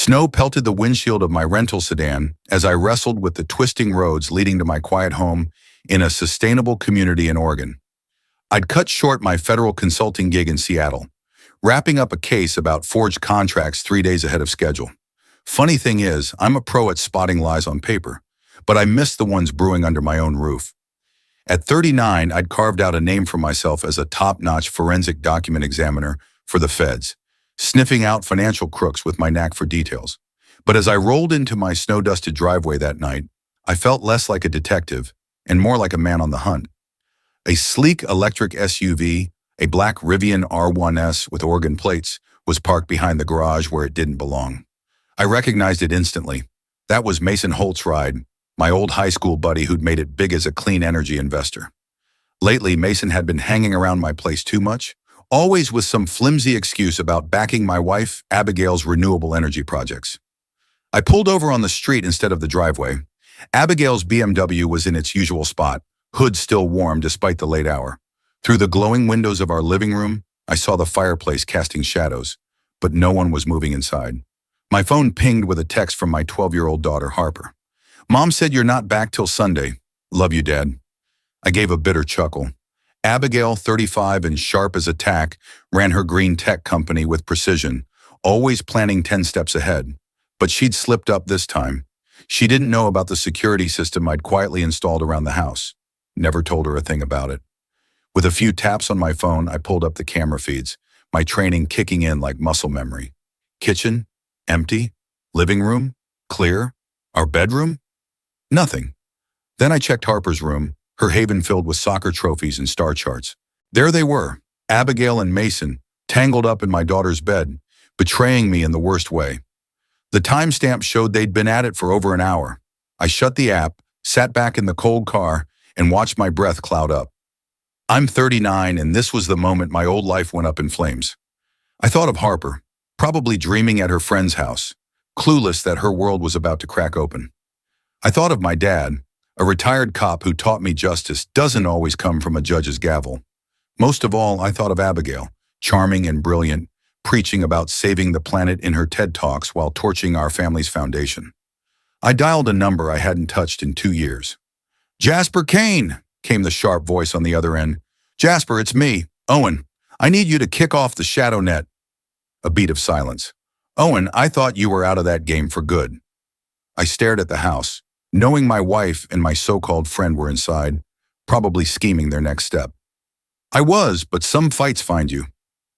Snow pelted the windshield of my rental sedan as I wrestled with the twisting roads leading to my quiet home in a sustainable community in Oregon. I'd cut short my federal consulting gig in Seattle, wrapping up a case about forged contracts 3 days ahead of schedule. Funny thing is, I'm a pro at spotting lies on paper, but I missed the ones brewing under my own roof. At 39, I'd carved out a name for myself as a top-notch forensic document examiner for the feds, sniffing out financial crooks with my knack for details. But as I rolled into my snow-dusted driveway that night, I felt less like a detective and more like a man on the hunt. A sleek electric SUV, a black Rivian R1S with Oregon plates, was parked behind the garage where it didn't belong. I recognized it instantly. That was Mason Holt's ride, my old high school buddy who'd made it big as a clean energy investor. Lately, Mason had been hanging around my place too much, always with some flimsy excuse about backing my wife, Abigail's renewable energy projects. I pulled over on the street instead of the driveway. Abigail's BMW was in its usual spot, hood still warm despite the late hour. Through the glowing windows of our living room, I saw the fireplace casting shadows, but no one was moving inside. My phone pinged with a text from my 12-year-old daughter, Harper. "Mom said you're not back till Sunday. Love you, Dad." I gave a bitter chuckle. Abigail, 35 and sharp as a tack, ran her green tech company with precision, always planning 10 steps ahead. But she'd slipped up this time. She didn't know about the security system I'd quietly installed around the house. Never told her a thing about it. With a few taps on my phone, I pulled up the camera feeds, my training kicking in like muscle memory. Kitchen, empty. Living room, clear. Our bedroom, nothing. Then I checked Harper's room, her haven filled with soccer trophies and star charts. There they were, Abigail and Mason, tangled up in my daughter's bed, betraying me in the worst way. The timestamp showed they'd been at it for over an hour. I shut the app, sat back in the cold car, and watched my breath cloud up. I'm 39, and this was the moment my old life went up in flames. I thought of Harper, probably dreaming at her friend's house, clueless that her world was about to crack open. I thought of my dad, a retired cop who taught me justice doesn't always come from a judge's gavel. Most of all, I thought of Abigail, charming and brilliant, preaching about saving the planet in her TED Talks while torching our family's foundation. I dialed a number I hadn't touched in 2 years. "Jasper Kane," came the sharp voice on the other end. "Jasper, it's me, Owen. I need you to kick off the shadow net." A beat of silence. "Owen, I thought you were out of that game for good." I stared at the house, knowing my wife and my so-called friend were inside, probably scheming their next step. "I was, but some fights find you."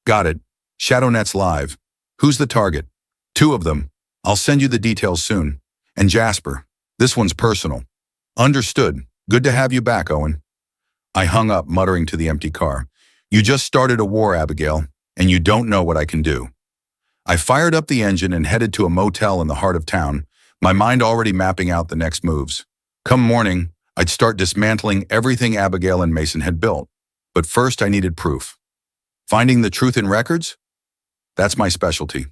"Got it. ShadowNet's live. Who's the target?" "2 of them. I'll send you the details soon. And Jasper, this one's personal." "Understood. Good to have you back, Owen." I hung up, muttering to the empty car. "You just started a war, Abigail, and you don't know what I can do." I fired up the engine and headed to a motel in the heart of town, my mind already mapping out the next moves. Come morning, I'd start dismantling everything Abigail and Mason had built. But first I needed proof. Finding the truth in records? That's my specialty.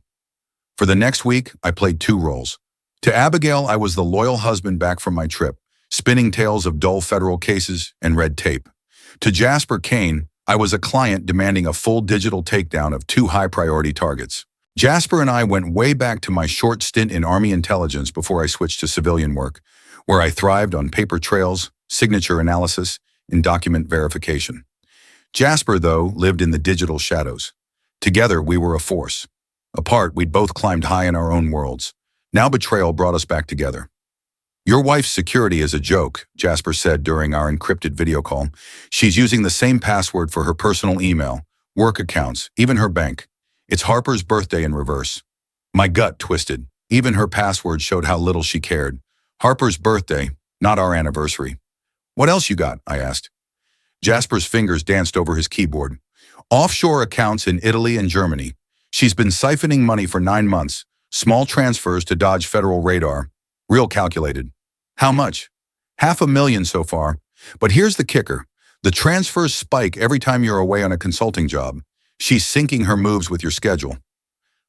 For the next week, I played 2 roles. To Abigail, I was the loyal husband back from my trip, spinning tales of dull federal cases and red tape. To Jasper Kane, I was a client demanding a full digital takedown of 2 high-priority targets. Jasper and I went way back to my short stint in Army intelligence before I switched to civilian work, where I thrived on paper trails, signature analysis, and document verification. Jasper, though, lived in the digital shadows. Together, we were a force. Apart, we'd both climbed high in our own worlds. Now betrayal brought us back together. "Your wife's security is a joke," Jasper said during our encrypted video call. "She's using the same password for her personal email, work accounts, even her bank. It's Harper's birthday in reverse." My gut twisted. Even her password showed how little she cared. Harper's birthday, not our anniversary. "What else you got?" I asked. Jasper's fingers danced over his keyboard. "Offshore accounts in Italy and Germany. She's been siphoning money for 9 months, small transfers to dodge federal radar. Real calculated." "How much?" "500,000 so far. But here's the kicker. The transfers spike every time you're away on a consulting job. She's syncing her moves with your schedule."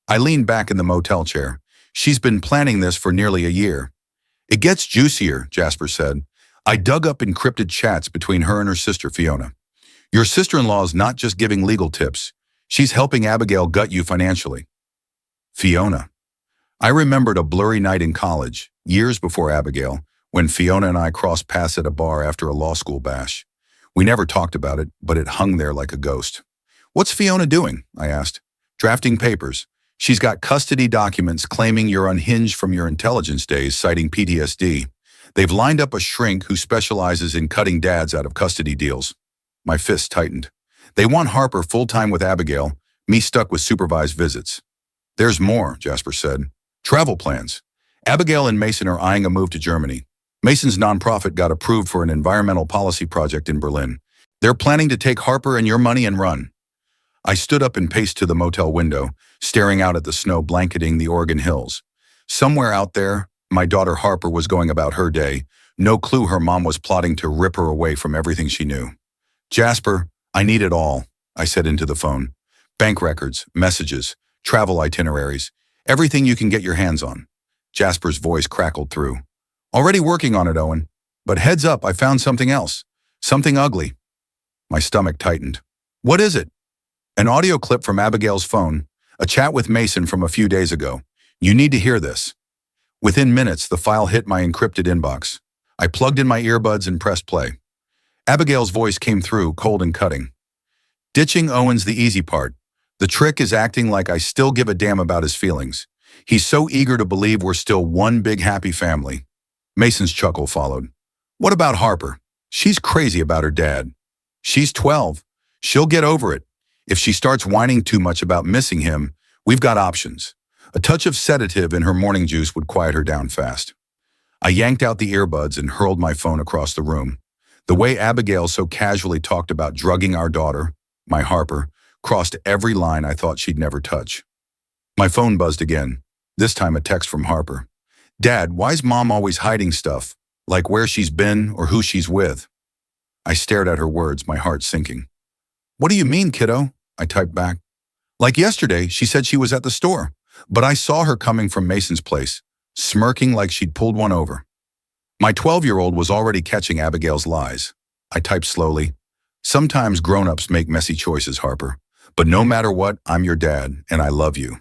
I leaned back in the motel chair. "She's been planning this for nearly a year." "It gets juicier," Jasper said. "I dug up encrypted chats between her and her sister, Fiona. Your sister-in-law's not just giving legal tips. She's helping Abigail gut you financially." "Fiona." I remembered a blurry night in college, years before Abigail, when Fiona and I crossed paths at a bar after a law school bash. We never talked about it, but it hung there like a ghost. "What's Fiona doing?" I asked. "Drafting papers. She's got custody documents claiming you're unhinged from your intelligence days, citing PTSD. They've lined up a shrink who specializes in cutting dads out of custody deals." My fist tightened. "They want Harper full-time with Abigail, me stuck with supervised visits." "There's more," Jasper said. "Travel plans. Abigail and Mason are eyeing a move to Germany. Mason's nonprofit got approved for an environmental policy project in Berlin. They're planning to take Harper and your money and run." I stood up and paced to the motel window, staring out at the snow blanketing the Oregon hills. Somewhere out there, my daughter Harper was going about her day, no clue her mom was plotting to rip her away from everything she knew. "Jasper, I need it all," I said into the phone. "Bank records, messages, travel itineraries, everything you can get your hands on." Jasper's voice crackled through. "Already working on it, Owen. But heads up, I found something else. Something ugly." My stomach tightened. "What is it?" "An audio clip from Abigail's phone, a chat with Mason from a few days ago. You need to hear this." Within minutes, the file hit my encrypted inbox. I plugged in my earbuds and pressed play. Abigail's voice came through, cold and cutting. "Ditching Owen's the easy part. The trick is acting like I still give a damn about his feelings. He's so eager to believe we're still one big happy family." Mason's chuckle followed. "What about Harper? She's crazy about her dad. She's 12. She'll get over it. If she starts whining too much about missing him, we've got options. A touch of sedative in her morning juice would quiet her down fast." I yanked out the earbuds and hurled my phone across the room. The way Abigail so casually talked about drugging our daughter, my Harper, crossed every line I thought she'd never touch. My phone buzzed again, this time a text from Harper. "Dad, why's Mom always hiding stuff, like where she's been or who she's with?" I stared at her words, my heart sinking. "What do you mean, kiddo?" I typed back. "Like yesterday, she said she was at the store, but I saw her coming from Mason's place, smirking like she'd pulled one over." My 12-year-old was already catching Abigail's lies. I typed slowly. "Sometimes grown-ups make messy choices, Harper. But no matter what, I'm your dad, and I love you."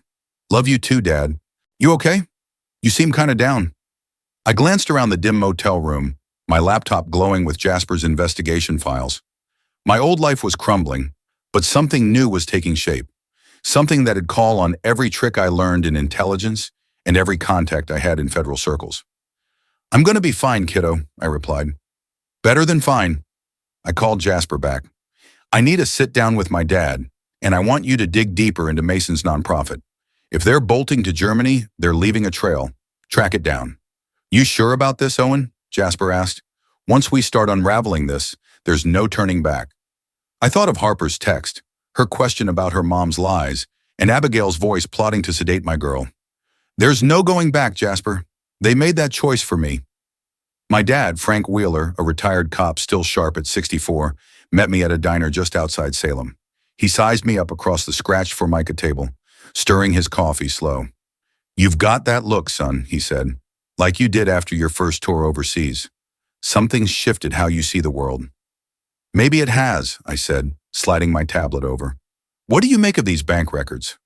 "Love you too, Dad. You okay? You seem kind of down." I glanced around the dim motel room, my laptop glowing with Jasper's investigation files. My old life was crumbling, but something new was taking shape. Something that'd call on every trick I learned in intelligence and every contact I had in federal circles. "I'm going to be fine, kiddo," I replied. "Better than fine." I called Jasper back. "I need a sit down with my dad, and I want you to dig deeper into Mason's nonprofit. If they're bolting to Germany, they're leaving a trail. Track it down." "You sure about this, Owen?" Jasper asked. "Once we start unraveling this, there's no turning back." I thought of Harper's text, her question about her mom's lies, and Abigail's voice plotting to sedate my girl. "There's no going back, Jasper. They made that choice for me." My dad, Frank Wheeler, a retired cop still sharp at 64, met me at a diner just outside Salem. He sized me up across the scratched Formica table, stirring his coffee slow. "You've got that look, son," he said, "like you did after your first tour overseas. Something's shifted how you see the world." "Maybe it has," I said, sliding my tablet over. "What do you make of these bank records?"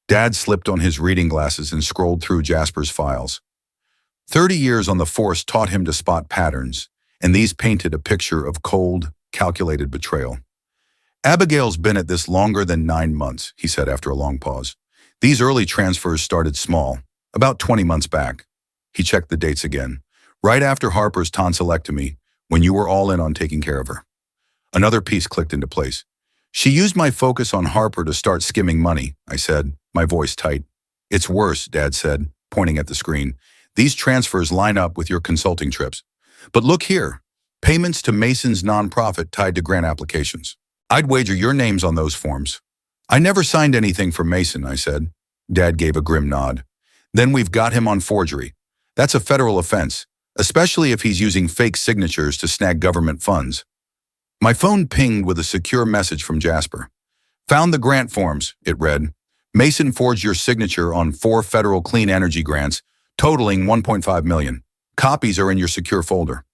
Dad slipped on his reading glasses and scrolled through Jasper's files. 30 years on the force taught him to spot patterns, and these painted a picture of cold, calculated betrayal. "Abigail's been at this longer than 9 months," he said after a long pause. "These early transfers started small, about 20 months back." He checked the dates again. "Right after Harper's tonsillectomy, when you were all in on taking care of her." Another piece clicked into place. "She used my focus on Harper to start skimming money," I said, my voice tight. "It's worse," Dad said, pointing at the screen. "These transfers line up with your consulting trips. But look here, payments to Mason's nonprofit tied to grant applications. I'd wager your name's on those forms." "I never signed anything for Mason," I said. Dad gave a grim nod. "Then we've got him on forgery. That's a federal offense, especially if he's using fake signatures to snag government funds." My phone pinged with a secure message from Jasper. "Found the grant forms," it read. "Mason forged your signature on 4 federal clean energy grants, totaling $1.5 million. Copies are in your secure folder."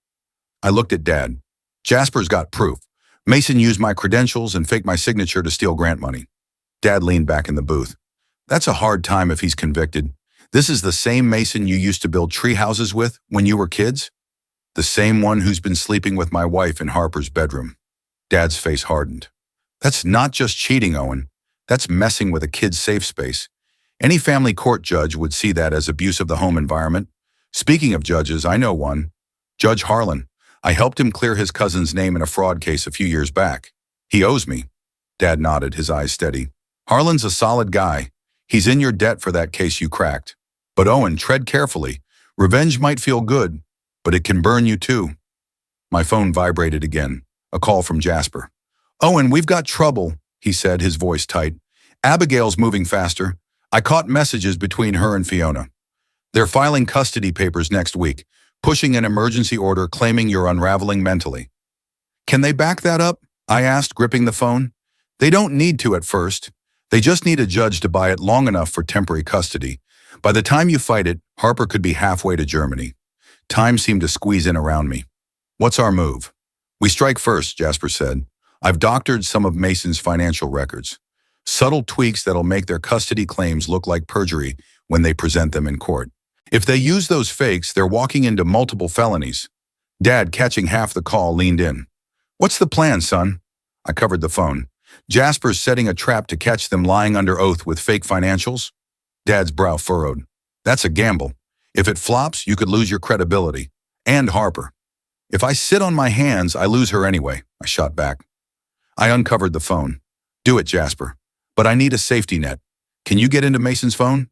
I looked at Dad. "Jasper's got proof. Mason used my credentials and faked my signature to steal grant money." Dad leaned back in the booth. "That's a hard time if he's convicted. This is the same Mason you used to build tree houses with when you were kids? The same one who's been sleeping with my wife in Harper's bedroom. Dad's face hardened. That's not just cheating, Owen. That's messing with a kid's safe space. Any family court judge would see that as abuse of the home environment. Speaking of judges, I know one. Judge Harlan. I helped him clear his cousin's name in a fraud case a few years back. He owes me. Dad nodded, his eyes steady. Harlan's a solid guy. He's in your debt for that case you cracked. But Owen, tread carefully. Revenge might feel good, but it can burn you too. My phone vibrated again. A call from Jasper. Owen, we've got trouble, he said, his voice tight. Abigail's moving faster. I caught messages between her and Fiona. They're filing custody papers next week, pushing an emergency order claiming you're unraveling mentally. Can they back that up? I asked, gripping the phone. They don't need to at first. They just need a judge to buy it long enough for temporary custody. By the time you fight it, Harper could be halfway to Germany. Time seemed to squeeze in around me. What's our move? We strike first, Jasper said. I've doctored some of Mason's financial records. Subtle tweaks that'll make their custody claims look like perjury when they present them in court. If they use those fakes, they're walking into multiple felonies. Dad, catching half the call, leaned in. What's the plan, son? I covered the phone. Jasper's setting a trap to catch them lying under oath with fake financials? Dad's brow furrowed. That's a gamble. If it flops, you could lose your credibility. And Harper. If I sit on my hands, I lose her anyway, I shot back. I uncovered the phone. Do it, Jasper. But I need a safety net. Can you get into Mason's phone?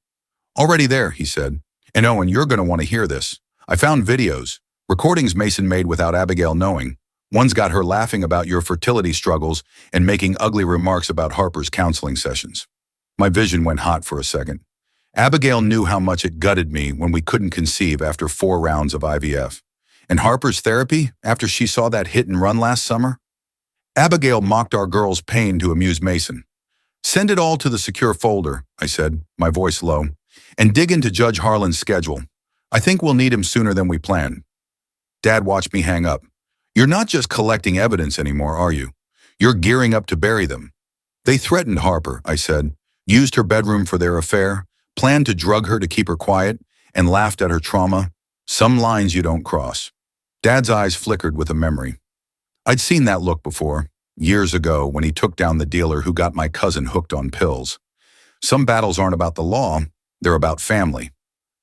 Already there, he said. And Owen, you're going to want to hear this. I found videos, recordings Mason made without Abigail knowing. One's got her laughing about your fertility struggles and making ugly remarks about Harper's counseling sessions. My vision went hot for a second. Abigail knew how much it gutted me when we couldn't conceive after 4 rounds of IVF. And Harper's therapy after she saw that hit and run last summer? Abigail mocked our girl's pain to amuse Mason. Send it all to the secure folder, I said, my voice low, and dig into Judge Harlan's schedule. I think we'll need him sooner than we planned. Dad watched me hang up. You're not just collecting evidence anymore, are you? You're gearing up to bury them. They threatened Harper, I said, used her bedroom for their affair, planned to drug her to keep her quiet, and laughed at her trauma. Some lines you don't cross. Dad's eyes flickered with a memory. I'd seen that look before, years ago when he took down the dealer who got my cousin hooked on pills. Some battles aren't about the law, they're about family.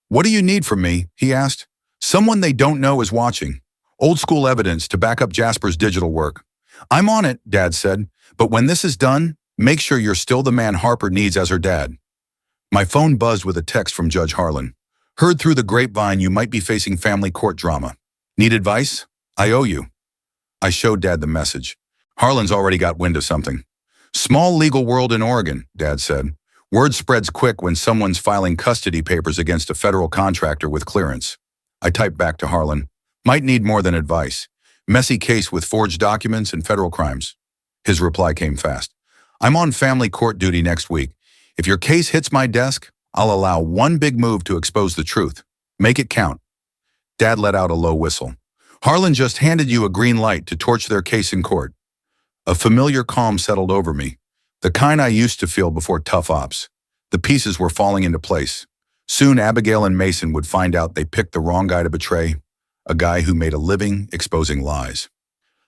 What do you need from me? He asked. Someone they don't know is watching. Old school evidence to back up Jasper's digital work. I'm on it, Dad said, but when this is done, make sure you're still the man Harper needs as her dad. My phone buzzed with a text from Judge Harlan. Heard through the grapevine you might be facing family court drama. Need advice? I owe you. I showed Dad the message. Harlan's already got wind of something. Small legal world in Oregon, Dad said. Word spreads quick when someone's filing custody papers against a federal contractor with clearance. I typed back to Harlan. Might need more than advice. Messy case with forged documents and federal crimes. His reply came fast. I'm on family court duty next week. If your case hits my desk, I'll allow one big move to expose the truth. Make it count. Dad let out a low whistle. Harlan just handed you a green light to torch their case in court. A familiar calm settled over me. The kind I used to feel before tough ops. The pieces were falling into place. Soon Abigail and Mason would find out they picked the wrong guy to betray, a guy who made a living exposing lies.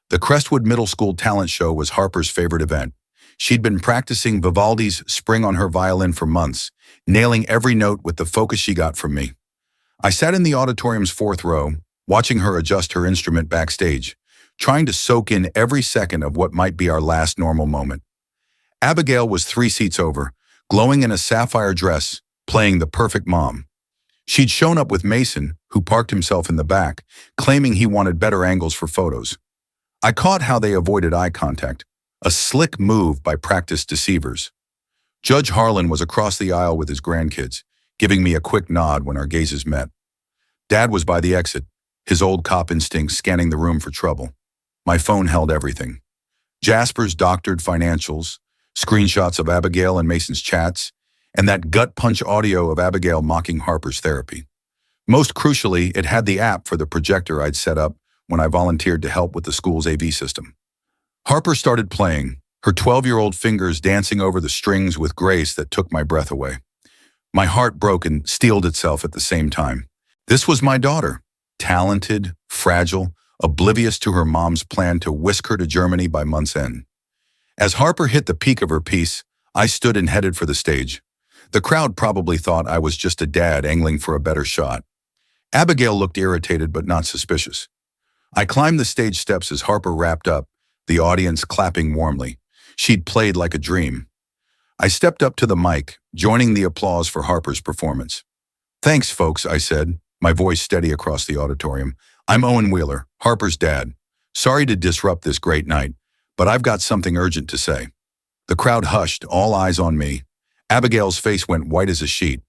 The Crestwood Middle School talent show was Harper's favorite event. She'd been practicing Vivaldi's Spring on her violin for months, nailing every note with the focus she got from me. I sat in the auditorium's 4th row, watching her adjust her instrument backstage, trying to soak in every second of what might be our last normal moment. Abigail was 3 seats over, glowing in a sapphire dress, playing the perfect mom. She'd shown up with Mason, who parked himself in the back, claiming he wanted better angles for photos. I caught how they avoided eye contact, a slick move by practiced deceivers. Judge Harlan was across the aisle with his grandkids, giving me a quick nod when our gazes met. Dad was by the exit, his old cop instincts scanning the room for trouble. My phone held everything. Jasper's doctored financials, screenshots of Abigail and Mason's chats, and that gut-punch audio of Abigail mocking Harper's therapy. Most crucially, it had the app for the projector I'd set up when I volunteered to help with the school's AV system. Harper started playing, her 12-year-old fingers dancing over the strings with grace that took my breath away. My heart broke and steeled itself at the same time. This was my daughter, talented, fragile, oblivious to her mom's plan to whisk her to Germany by month's end. As Harper hit the peak of her piece, I stood and headed for the stage. The crowd probably thought I was just a dad angling for a better shot. Abigail looked irritated but not suspicious. I climbed the stage steps as Harper wrapped up, the audience clapping warmly. She'd played like a dream. I stepped up to the mic, joining the applause for Harper's performance. "Thanks, folks," I said, my voice steady across the auditorium. "I'm Owen Wheeler, Harper's dad. Sorry to disrupt this great night, but I've got something urgent to say." The crowd hushed, all eyes on me. Abigail's face went white as a sheet.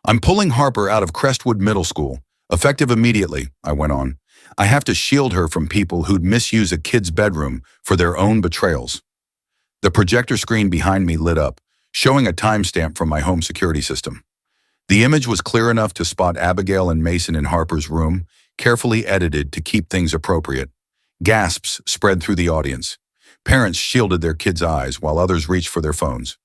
"I'm pulling Harper out of Crestwood Middle School, effective immediately," I went on. "I have to shield her from people who'd misuse a kid's bedroom for their own betrayals." The projector screen behind me lit up, showing a timestamp from my home security system. The image was clear enough to spot Abigail and Mason in Harper's room, carefully edited to keep things appropriate. Gasps spread through the audience. Parents shielded their kids' eyes while others reached for their phones.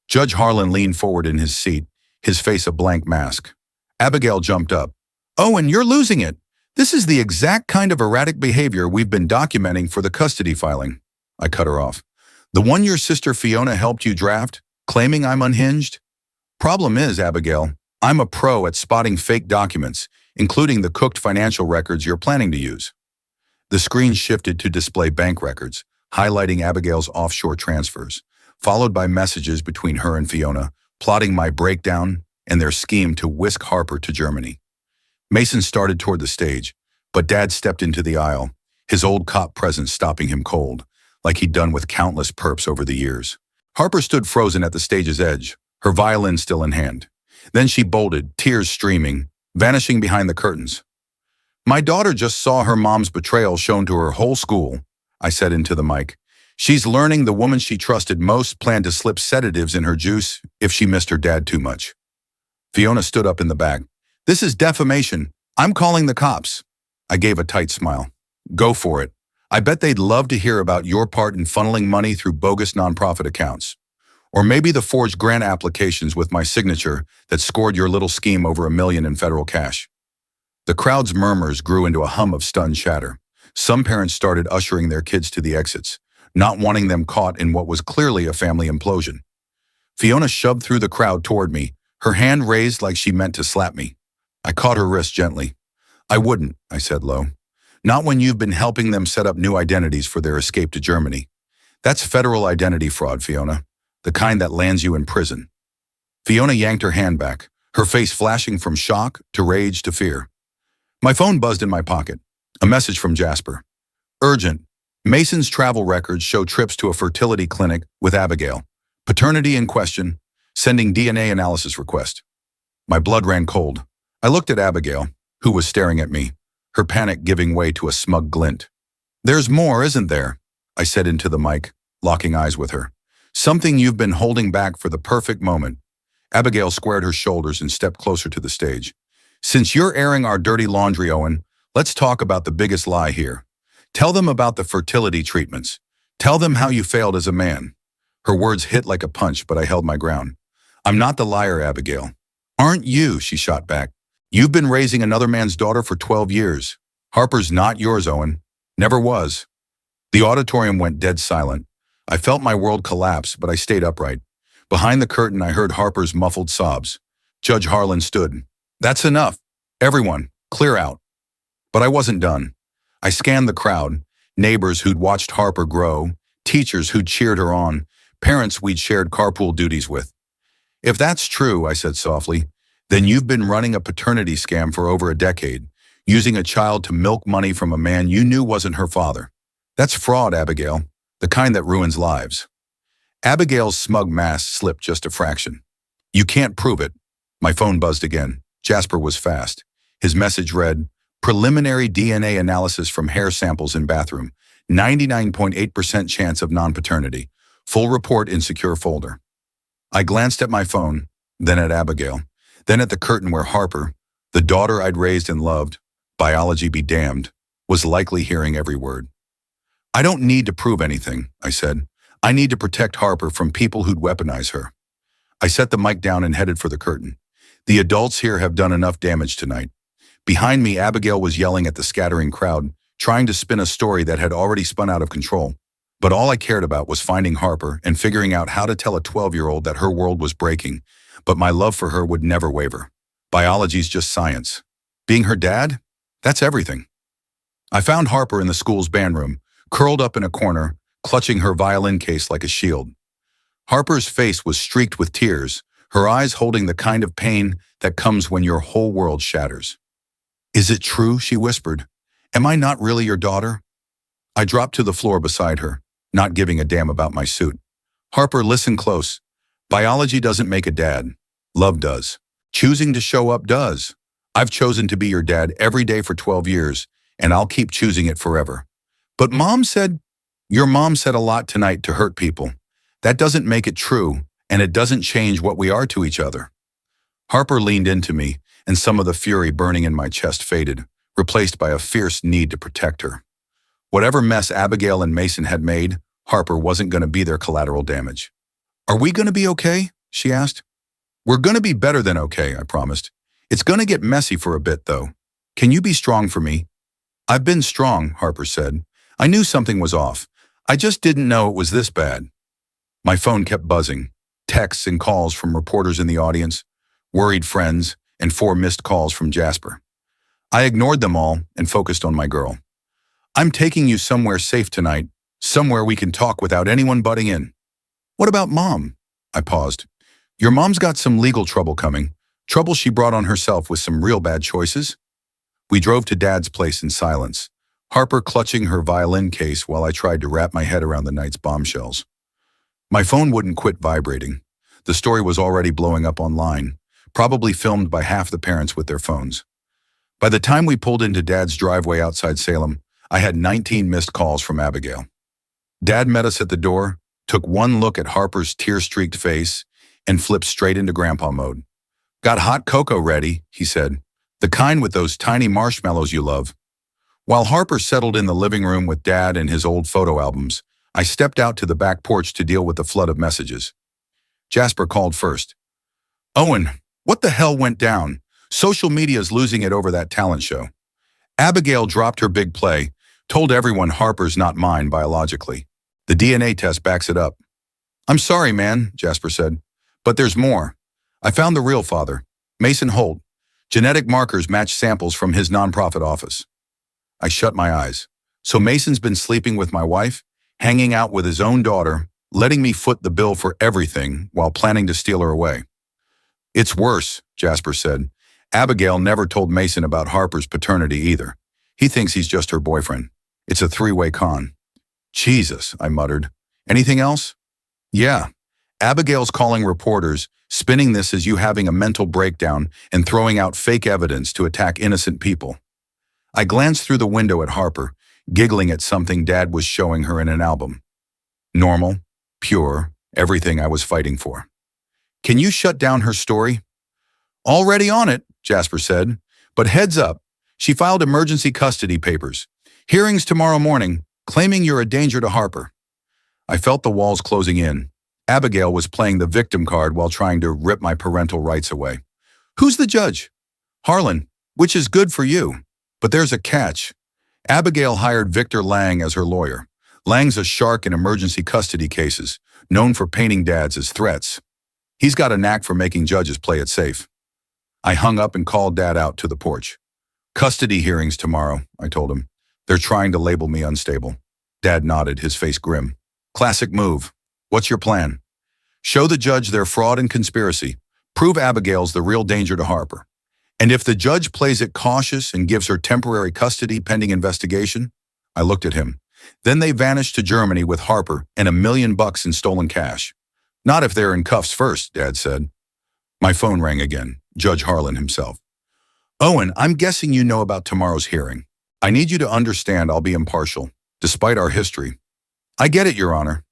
Judge Harlan leaned forward in his seat, his face a blank mask. Abigail jumped up. "Owen, you're losing it. This is the exact kind of erratic behavior we've been documenting for the custody filing." I cut her off. "The one your sister Fiona helped you draft, claiming I'm unhinged?" "Problem is, Abigail, I'm a pro at spotting fake documents, including the cooked financial records you're planning to use." The screen shifted to display bank records, highlighting Abigail's offshore transfers, followed by messages between her and Fiona, plotting my breakdown and their scheme to whisk Harper to Germany. Mason started toward the stage, but Dad stepped into the aisle, his old cop presence stopping him cold, like he'd done with countless perps over the years. Harper stood frozen at the stage's edge, her violin still in hand. Then she bolted, tears streaming, vanishing behind the curtains. "My daughter just saw her mom's betrayal shown to her whole school," I said into the mic. "She's learning the woman she trusted most planned to slip sedatives in her juice if she missed her dad too much." Fiona stood up in the back. "This is defamation. I'm calling the cops." I gave a tight smile. "Go for it. I bet they'd love to hear about your part in funneling money through bogus nonprofit accounts. Or maybe the forged grant applications with my signature that scored your little scheme over $1 million in federal cash." The crowd's murmurs grew into a hum of stunned chatter. Some parents started ushering their kids to the exits, not wanting them caught in what was clearly a family implosion. Fiona shoved through the crowd toward me, her hand raised like she meant to slap me. I caught her wrist gently. "I wouldn't," I said low. "Not when you've been helping them set up new identities for their escape to Germany. That's federal identity fraud, Fiona, the kind that lands you in prison." Fiona yanked her hand back, her face flashing from shock to rage to fear. My phone buzzed in my pocket. A message from Jasper. "Urgent. Mason's travel records show trips to a fertility clinic with Abigail. Paternity in question. Sending DNA analysis request." My blood ran cold. I looked at Abigail, who was staring at me, her panic giving way to a smug glint. "There's more, isn't there?" I said into the mic, locking eyes with her. "Something you've been holding back for the perfect moment." Abigail squared her shoulders and stepped closer to the stage. "Since you're airing our dirty laundry, Owen, let's talk about the biggest lie here. Tell them about the fertility treatments. Tell them how you failed as a man." Her words hit like a punch, but I held my ground. "I'm not the liar, Abigail." "Aren't you?" she shot back. "You've been raising another man's daughter for 12 years. Harper's not yours, Owen. Never was." The auditorium went dead silent. I felt my world collapse, but I stayed upright. Behind the curtain, I heard Harper's muffled sobs. Judge Harlan stood. "That's enough. Everyone, clear out." But I wasn't done. I scanned the crowd, neighbors who'd watched Harper grow, teachers who'd cheered her on, parents we'd shared carpool duties with. "If that's true," I said softly, "then you've been running a paternity scam for over a decade, using a child to milk money from a man you knew wasn't her father. That's fraud, Abigail, the kind that ruins lives." Abigail's smug mask slipped just a fraction. "You can't prove it." My phone buzzed again. Jasper was fast. His message read, "Preliminary DNA analysis from hair samples in bathroom. 99.8% chance of non-paternity. Full report in secure folder." I glanced at my phone, then at Abigail, then at the curtain where Harper, the daughter I'd raised and loved, biology be damned, was likely hearing every word. "I don't need to prove anything," I said. "I need to protect Harper from people who'd weaponize her." I set the mic down and headed for the curtain. The adults here have done enough damage tonight. Behind me, Abigail was yelling at the scattering crowd, trying to spin a story that had already spun out of control. But all I cared about was finding Harper and figuring out how to tell a 12-year-old that her world was breaking, but my love for her would never waver. Biology's just science. Being her dad? That's everything. I found Harper in the school's band room, curled up in a corner, clutching her violin case like a shield. Harper's face was streaked with tears, her eyes holding the kind of pain that comes when your whole world shatters. "Is it true?" she whispered. "Am I not really your daughter?" I dropped to the floor beside her, not giving a damn about my suit. "Harper, listen close. Biology doesn't make a dad. Love does. Choosing to show up does. I've chosen to be your dad every day for 12 years, and I'll keep choosing it forever. But your mom said a lot tonight to hurt people. That doesn't make it true, and it doesn't change what we are to each other." Harper leaned into me, and some of the fury burning in my chest faded, replaced by a fierce need to protect her. Whatever mess Abigail and Mason had made, Harper wasn't going to be their collateral damage. "Are we going to be okay?" she asked. "We're going to be better than okay," I promised. "It's going to get messy for a bit, though. Can you be strong for me?" "I've been strong," Harper said. "I knew something was off. I just didn't know it was this bad." My phone kept buzzing. Texts and calls from reporters in the audience, worried friends, and 4 missed calls from Jasper. I ignored them all and focused on my girl. "I'm taking you somewhere safe tonight, somewhere we can talk without anyone butting in." "What about Mom?" I paused. "Your mom's got some legal trouble coming, trouble she brought on herself with some real bad choices." We drove to Dad's place in silence, Harper clutching her violin case while I tried to wrap my head around the night's bombshells. My phone wouldn't quit vibrating. The story was already blowing up online, probably filmed by half the parents with their phones. By the time we pulled into Dad's driveway outside Salem, I had 19 missed calls from Abigail. Dad met us at the door, took one look at Harper's tear-streaked face, and flipped straight into grandpa mode. "Got hot cocoa ready," he said. "The kind with those tiny marshmallows you love." While Harper settled in the living room with Dad and his old photo albums, I stepped out to the back porch to deal with the flood of messages. Jasper called first. "Owen, what the hell went down? Social media's losing it over that talent show." Abigail dropped her big play, told everyone Harper's not mine biologically. "The DNA test backs it up." "I'm sorry, man," Jasper said, "but there's more. I found the real father, Mason Holt. Genetic markers match samples from his nonprofit office." I shut my eyes. So Mason's been sleeping with my wife, hanging out with his own daughter, letting me foot the bill for everything while planning to steal her away. "It's worse," Jasper said. "Abigail never told Mason about Harper's paternity either. He thinks he's just her boyfriend. It's a 3-way con." "Jesus," I muttered. "Anything else?" "Yeah. Abigail's calling reporters, spinning this as you having a mental breakdown and throwing out fake evidence to attack innocent people." I glanced through the window at Harper, giggling at something Dad was showing her in an album. Normal, pure, everything I was fighting for. "Can you shut down her story?" "Already on it," Jasper said. "But heads up, she filed emergency custody papers. Hearings tomorrow morning, claiming you're a danger to Harper." I felt the walls closing in. Abigail was playing the victim card while trying to rip my parental rights away. "Who's the judge?" "Harlan, which is good for you. But there's a catch. Abigail hired Victor Lang as her lawyer. Lang's a shark in emergency custody cases, known for painting dads as threats. He's got a knack for making judges play it safe." I hung up and called Dad out to the porch. "Custody hearings tomorrow," I told him. "They're trying to label me unstable." Dad nodded, his face grim. "Classic move. What's your plan?" "Show the judge their fraud and conspiracy. Prove Abigail's the real danger to Harper. And if the judge plays it cautious and gives her temporary custody pending investigation," I looked at him, "then they vanish to Germany with Harper and $1 million in stolen cash." "Not if they're in cuffs first," Dad said. My phone rang again, Judge Harlan himself. "Owen, I'm guessing you know about tomorrow's hearing. I need you to understand I'll be impartial, despite our history." "I get it, Your Honor."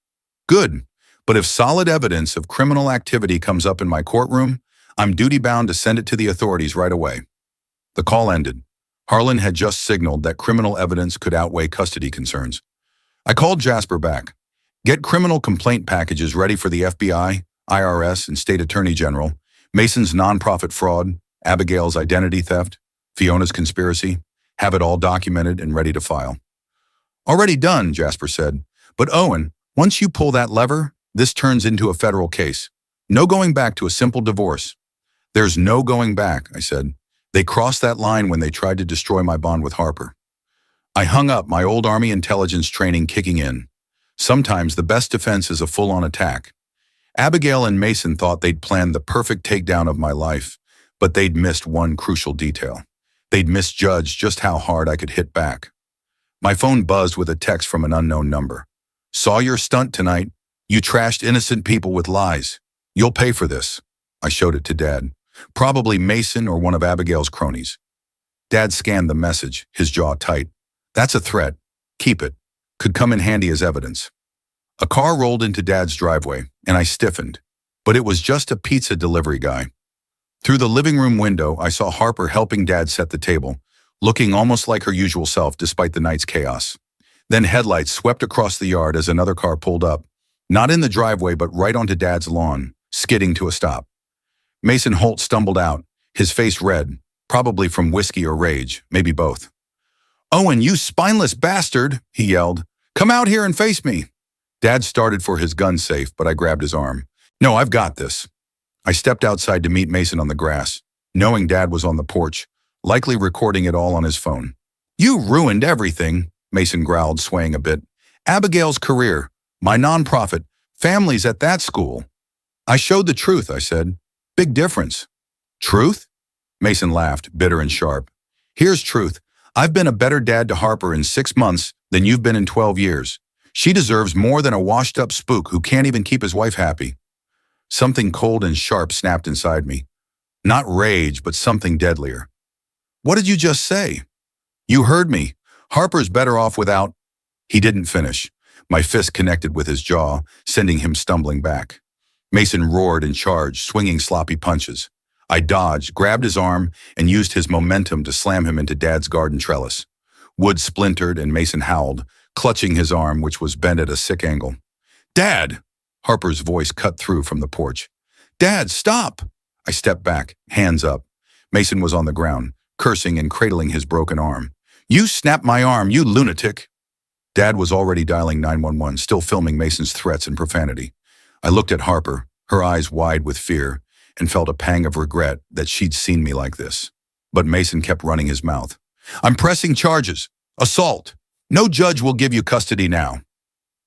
"Good. But if solid evidence of criminal activity comes up in my courtroom, I'm duty-bound to send it to the authorities right away." The call ended. Harlan had just signaled that criminal evidence could outweigh custody concerns. I called Jasper back. "Get criminal complaint packages ready for the FBI. IRS and state attorney general, Mason's nonprofit fraud, Abigail's identity theft, Fiona's conspiracy, have it all documented and ready to file. Already done, Jasper said. But Owen, once you pull that lever, this turns into a federal case. No going back to a simple divorce. There's no going back, I said. They crossed that line when they tried to destroy my bond with Harper. I hung up, my old Army intelligence training kicking in. Sometimes the best defense is a full-on attack. Abigail and Mason thought they'd planned the perfect takedown of my life, but they'd missed one crucial detail. They'd misjudged just how hard I could hit back. My phone buzzed with a text from an unknown number. Saw your stunt tonight. You trashed innocent people with lies. You'll pay for this. I showed it to Dad. Probably Mason or one of Abigail's cronies. Dad scanned the message, his jaw tight. That's a threat. Keep it. Could come in handy as evidence. A car rolled into Dad's driveway, and I stiffened. But it was just a pizza delivery guy. Through the living room window, I saw Harper helping Dad set the table, looking almost like her usual self despite the night's chaos. Then headlights swept across the yard as another car pulled up, not in the driveway but right onto Dad's lawn, skidding to a stop. Mason Holt stumbled out, his face red, probably from whiskey or rage, maybe both. Owen, you spineless bastard, he yelled. Come out here and face me. Dad started for his gun safe, but I grabbed his arm. No, I've got this. I stepped outside to meet Mason on the grass, knowing Dad was on the porch, likely recording it all on his phone. You ruined everything, Mason growled, swaying a bit. Abigail's career, my nonprofit, families at that school. I showed the truth, I said. Big difference. Truth? Mason laughed, bitter and sharp. Here's truth. I've been a better dad to Harper in 6 months than you've been in 12 years. She deserves more than a washed-up spook who can't even keep his wife happy. Something cold and sharp snapped inside me. Not rage, but something deadlier. What did you just say? You heard me. Harper's better off without... He didn't finish. My fist connected with his jaw, sending him stumbling back. Mason roared and charged, swinging sloppy punches. I dodged, grabbed his arm, and used his momentum to slam him into Dad's garden trellis. Wood splintered and Mason howled, clutching his arm, which was bent at a sick angle. Dad! Harper's voice cut through from the porch. Dad, stop! I stepped back, hands up. Mason was on the ground, cursing and cradling his broken arm. You snapped my arm, you lunatic! Dad was already dialing 911, still filming Mason's threats and profanity. I looked at Harper, her eyes wide with fear, and felt a pang of regret that she'd seen me like this. But Mason kept running his mouth. I'm pressing charges. Assault. No judge will give you custody now.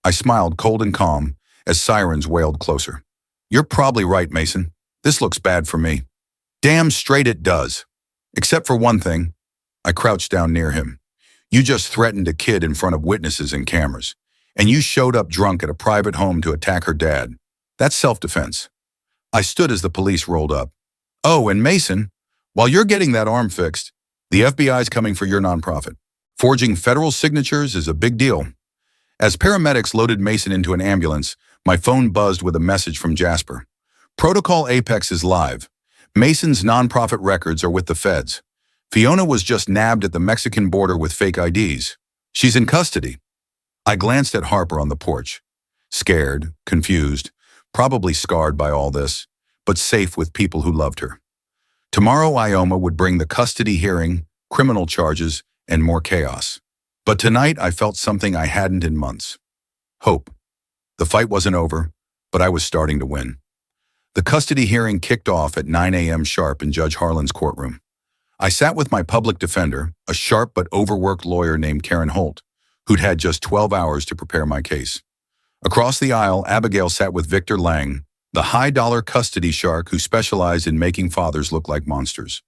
I smiled cold and calm as sirens wailed closer. You're probably right, Mason. This looks bad for me. Damn straight it does. Except for one thing. I crouched down near him. You just threatened a kid in front of witnesses and cameras. And you showed up drunk at a private home to attack her dad. That's self-defense. I stood as the police rolled up. Oh, and Mason, while you're getting that arm fixed, the FBI's coming for your nonprofit. Forging federal signatures is a big deal. As paramedics loaded Mason into an ambulance, my phone buzzed with a message from Jasper. Protocol Apex is live. Mason's nonprofit records are with the feds. Fiona was just nabbed at the Mexican border with fake IDs. She's in custody. I glanced at Harper on the porch. Scared, confused, probably scarred by all this, but safe with people who loved her. Tomorrow, Ioma would bring the custody hearing, criminal charges, and more chaos. But tonight, I felt something I hadn't in months. Hope. The fight wasn't over, but I was starting to win. The custody hearing kicked off at 9 a.m. sharp in Judge Harlan's courtroom. I sat with my public defender, a sharp but overworked lawyer named Karen Holt, who'd had just 12 hours to prepare my case. Across the aisle, Abigail sat with Victor Lang, the high-dollar custody shark who specialized in making fathers look like monsters.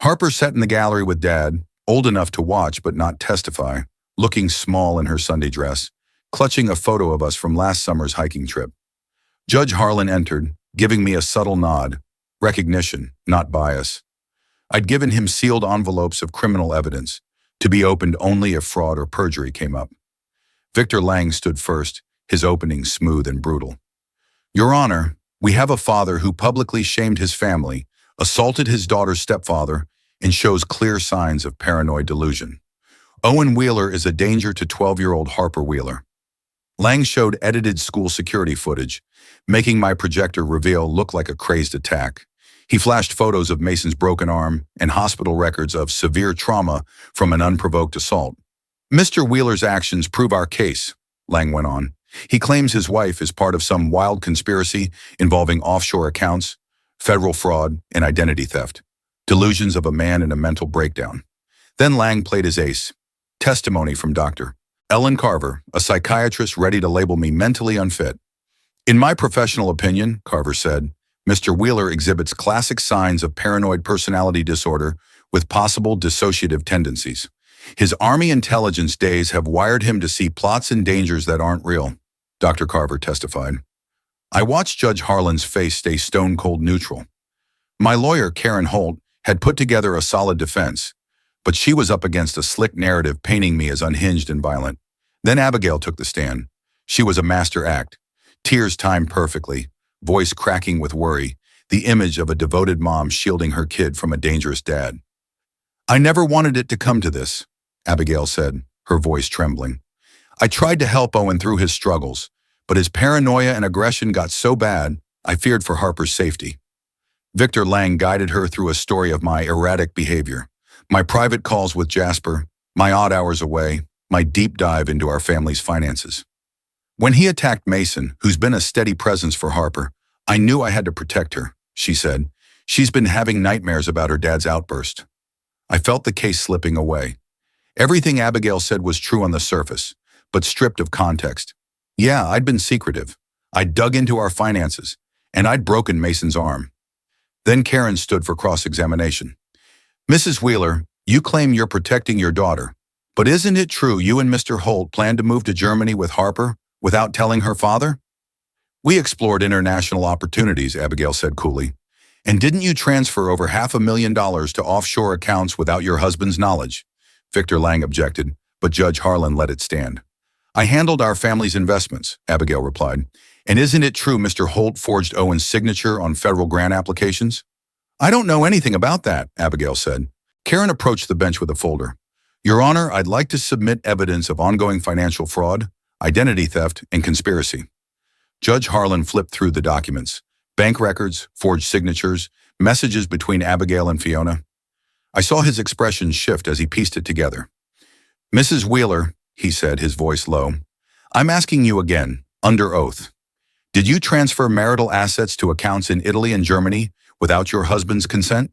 Harper sat in the gallery with Dad, old enough to watch but not testify, looking small in her Sunday dress, clutching a photo of us from last summer's hiking trip. Judge Harlan entered, giving me a subtle nod, recognition, not bias. I'd given him sealed envelopes of criminal evidence, to be opened only if fraud or perjury came up. Victor Lang stood first, his opening smooth and brutal. Your Honor, we have a father who publicly shamed his family, assaulted his daughter's stepfather, and shows clear signs of paranoid delusion. Owen Wheeler is a danger to 12-year-old Harper Wheeler. Lang showed edited school security footage, making my projector reveal look like a crazed attack. He flashed photos of Mason's broken arm and hospital records of severe trauma from an unprovoked assault. Mr. Wheeler's actions prove our case, Lang went on. He claims his wife is part of some wild conspiracy involving offshore accounts, federal fraud, and identity theft. Delusions of a man in a mental breakdown. Then Lang played his ace. Testimony from Dr. Ellen Carver, a psychiatrist ready to label me mentally unfit. In my professional opinion, Carver said, Mr. Wheeler exhibits classic signs of paranoid personality disorder with possible dissociative tendencies. His Army intelligence days have wired him to see plots and dangers that aren't real, Dr. Carver testified. I watched Judge Harlan's face stay stone-cold neutral. My lawyer, Karen Holt, had put together a solid defense, but she was up against a slick narrative painting me as unhinged and violent. Then Abigail took the stand. She was a master act. Tears timed perfectly, voice cracking with worry, the image of a devoted mom shielding her kid from a dangerous dad. I never wanted it to come to this, Abigail said, her voice trembling. I tried to help Owen through his struggles, but his paranoia and aggression got so bad, I feared for Harper's safety. Victor Lang guided her through a story of my erratic behavior, my private calls with Jasper, my odd hours away, my deep dive into our family's finances. When he attacked Mason, who's been a steady presence for Harper, I knew I had to protect her, she said. She's been having nightmares about her dad's outburst. I felt the case slipping away. Everything Abigail said was true on the surface, but stripped of context. Yeah, I'd been secretive. I'd dug into our finances, and I'd broken Mason's arm. Then Karen stood for cross-examination. Mrs. Wheeler, you claim you're protecting your daughter, but isn't it true you and Mr. Holt planned to move to Germany with Harper without telling her father? We explored international opportunities, Abigail said coolly. And didn't you transfer over $500,000 to offshore accounts without your husband's knowledge? Victor Lang objected, but Judge Harlan let it stand. I handled our family's investments, Abigail replied. And isn't it true Mr. Holt forged Owen's signature on federal grant applications? I don't know anything about that, Abigail said. Karen approached the bench with a folder. Your Honor, I'd like to submit evidence of ongoing financial fraud, identity theft, and conspiracy. Judge Harlan flipped through the documents. Bank records, forged signatures, messages between Abigail and Fiona. I saw his expression shift as he pieced it together. Mrs. Wheeler, he said, his voice low, I'm asking you again, under oath. Did you transfer marital assets to accounts in Italy and Germany without your husband's consent?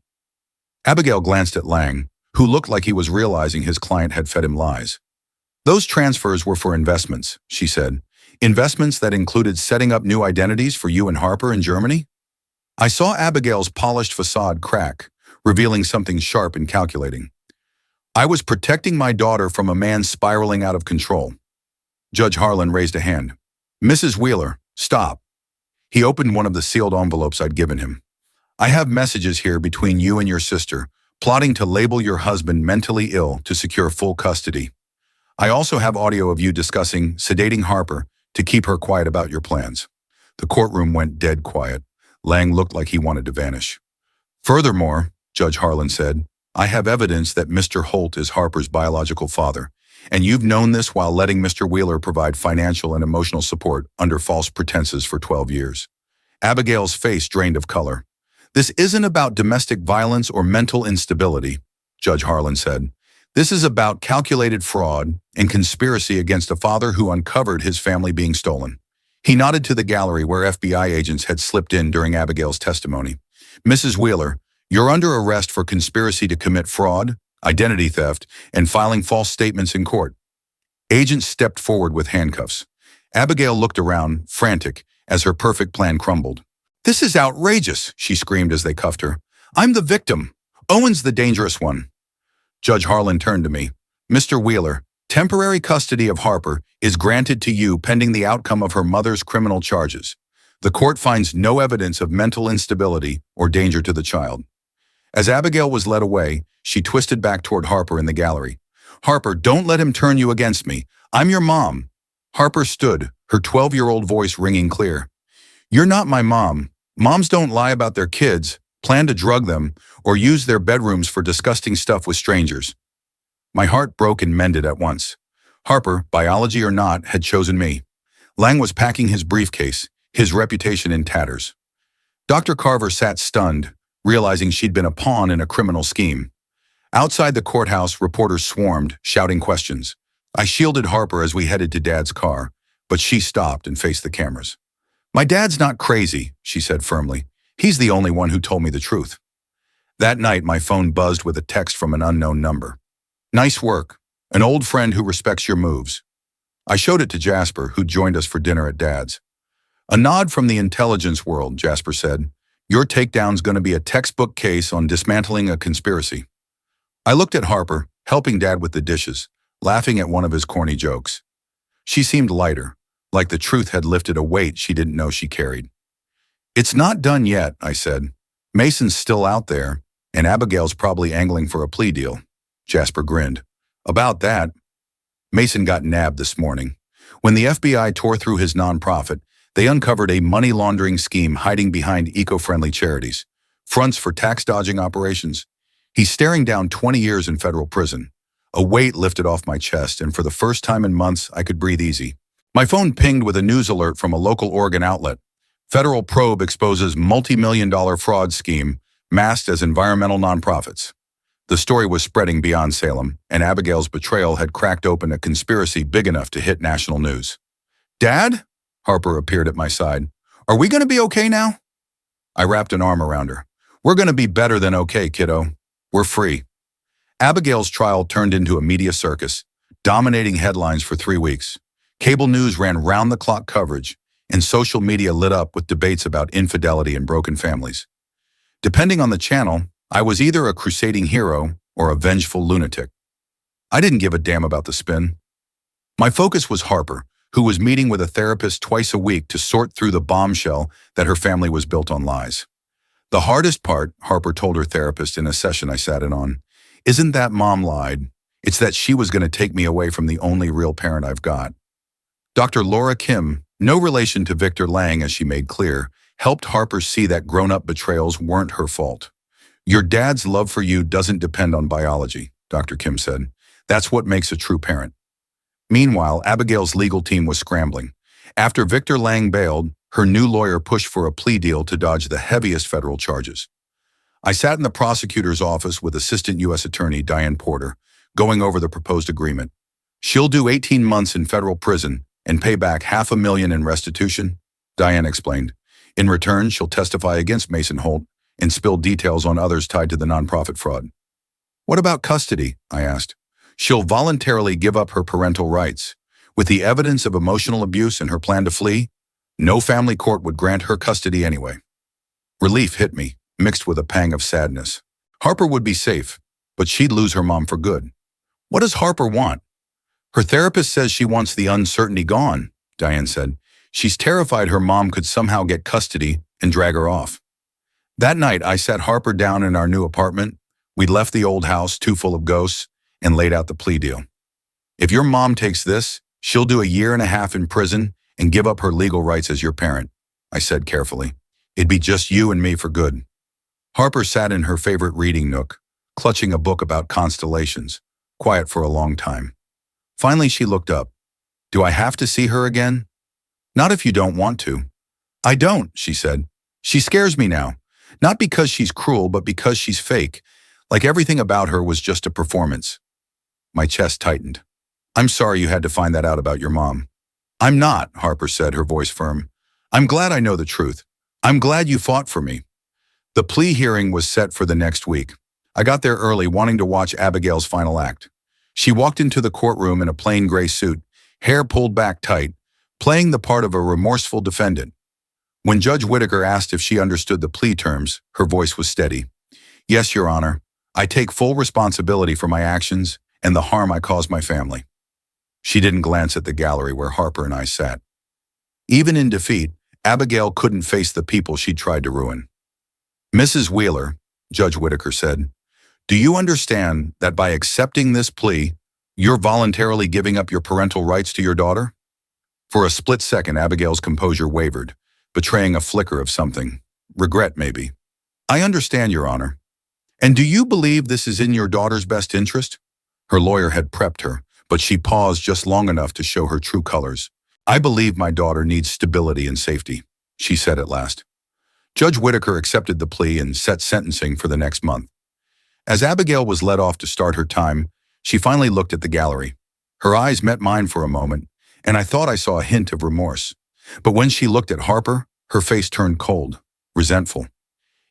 Abigail glanced at Lang, who looked like he was realizing his client had fed him lies. Those transfers were for investments, she said. Investments that included setting up new identities for you and Harper in Germany? I saw Abigail's polished facade crack, revealing something sharp and calculating. I was protecting my daughter from a man spiraling out of control. Judge Harlan raised a hand. Mrs. Wheeler, stop. He opened one of the sealed envelopes I'd given him. I have messages here between you and your sister, plotting to label your husband mentally ill to secure full custody. I also have audio of you discussing sedating Harper to keep her quiet about your plans. The courtroom went dead quiet. Lang looked like he wanted to vanish. Furthermore, Judge Harlan said, I have evidence that Mr. Holt is Harper's biological father, and you've known this while letting Mr. Wheeler provide financial and emotional support under false pretenses for 12 years. Abigail's face drained of color. This isn't about domestic violence or mental instability, Judge Harlan said. This is about calculated fraud and conspiracy against a father who uncovered his family being stolen. He nodded to the gallery where FBI agents had slipped in during Abigail's testimony. Mrs. Wheeler, you're under arrest for conspiracy to commit fraud, identity theft, and filing false statements in court. Agents stepped forward with handcuffs. Abigail looked around, frantic, as her perfect plan crumbled. This is outrageous, she screamed as they cuffed her. I'm the victim. Owen's the dangerous one. Judge Harlan turned to me. Mr. Wheeler, temporary custody of Harper is granted to you pending the outcome of her mother's criminal charges. The court finds no evidence of mental instability or danger to the child. As Abigail was led away, she twisted back toward Harper in the gallery. Harper, don't let him turn you against me. I'm your mom. Harper stood, her 12-year-old voice ringing clear. You're not my mom. Moms don't lie about their kids, plan to drug them, or use their bedrooms for disgusting stuff with strangers. My heart broke and mended at once. Harper, biology or not, had chosen me. Lang was packing his briefcase, his reputation in tatters. Dr. Carver sat stunned, realizing she'd been a pawn in a criminal scheme. Outside the courthouse, reporters swarmed, shouting questions. I shielded Harper as we headed to Dad's car, but she stopped and faced the cameras. My dad's not crazy, she said firmly. He's the only one who told me the truth. That night, my phone buzzed with a text from an unknown number. Nice work. An old friend who respects your moves. I showed it to Jasper, who joined us for dinner at Dad's. A nod from the intelligence world, Jasper said. Your takedown's going to be a textbook case on dismantling a conspiracy. I looked at Harper, helping Dad with the dishes, laughing at one of his corny jokes. She seemed lighter, like the truth had lifted a weight she didn't know she carried. It's not done yet, I said. Mason's still out there, and Abigail's probably angling for a plea deal. Jasper grinned. About that, Mason got nabbed this morning. When the FBI tore through his nonprofit, they uncovered a money laundering scheme hiding behind eco-friendly charities, fronts for tax-dodging operations. He's staring down 20 years in federal prison. A weight lifted off my chest, and for the first time in months, I could breathe easy. My phone pinged with a news alert from a local Oregon outlet. Federal probe exposes multi-million-dollar fraud scheme masked as environmental nonprofits. The story was spreading beyond Salem, and Abigail's betrayal had cracked open a conspiracy big enough to hit national news. Dad? Harper appeared at my side. Are we going to be okay now? I wrapped an arm around her. We're going to be better than okay, kiddo. We're free. Abigail's trial turned into a media circus, dominating headlines for 3 weeks. Cable news ran round-the-clock coverage, and social media lit up with debates about infidelity and broken families. Depending on the channel, I was either a crusading hero or a vengeful lunatic. I didn't give a damn about the spin. My focus was Harper, who was meeting with a therapist twice a week to sort through the bombshell that her family was built on lies. The hardest part, Harper told her therapist in a session I sat in on, isn't that Mom lied. It's that she was going to take me away from the only real parent I've got. Dr. Laura Kim, no relation to Victor Lang as she made clear, helped Harper see that grown-up betrayals weren't her fault. Your dad's love for you doesn't depend on biology, Dr. Kim said. That's what makes a true parent. Meanwhile, Abigail's legal team was scrambling. After Victor Lang bailed, her new lawyer pushed for a plea deal to dodge the heaviest federal charges. I sat in the prosecutor's office with Assistant U.S. Attorney Diane Porter, going over the proposed agreement. She'll do 18 months in federal prison and pay back $500,000 in restitution, Diane explained. In return, she'll testify against Mason Holt and spill details on others tied to the nonprofit fraud. What about custody? I asked. She'll voluntarily give up her parental rights. With the evidence of emotional abuse and her plan to flee, no family court would grant her custody anyway. Relief hit me, mixed with a pang of sadness. Harper would be safe, but she'd lose her mom for good. What does Harper want? Her therapist says she wants the uncertainty gone, Diane said. She's terrified her mom could somehow get custody and drag her off. That night, I sat Harper down in our new apartment. We'd left the old house, too full of ghosts, and laid out the plea deal. If your mom takes this, she'll do 1.5 years in prison and give up her legal rights as your parent, I said carefully. It'd be just you and me for good. Harper sat in her favorite reading nook, clutching a book about constellations, quiet for a long time. Finally, she looked up. Do I have to see her again? Not if you don't want to. I don't, she said. She scares me now. Not because she's cruel, but because she's fake. Like everything about her was just a performance. My chest tightened. I'm sorry you had to find that out about your mom. I'm not, Harper said, her voice firm. I'm glad I know the truth. I'm glad you fought for me. The plea hearing was set for the next week. I got there early, wanting to watch Abigail's final act. She walked into the courtroom in a plain gray suit, hair pulled back tight, playing the part of a remorseful defendant. When Judge Whitaker asked if she understood the plea terms, her voice was steady. Yes, Your Honor. I take full responsibility for my actions and the harm I caused my family. She didn't glance at the gallery where Harper and I sat. Even in defeat, Abigail couldn't face the people she'd tried to ruin. Mrs. Wheeler, Judge Whitaker said, do you understand that by accepting this plea, you're voluntarily giving up your parental rights to your daughter? For a split second, Abigail's composure wavered, betraying a flicker of something. Regret, maybe. I understand, Your Honor. And do you believe this is in your daughter's best interest? Her lawyer had prepped her, but she paused just long enough to show her true colors. I believe my daughter needs stability and safety, she said at last. Judge Whitaker accepted the plea and set sentencing for the next month. As Abigail was led off to start her time, she finally looked at the gallery. Her eyes met mine for a moment, and I thought I saw a hint of remorse. But when she looked at Harper, her face turned cold, resentful.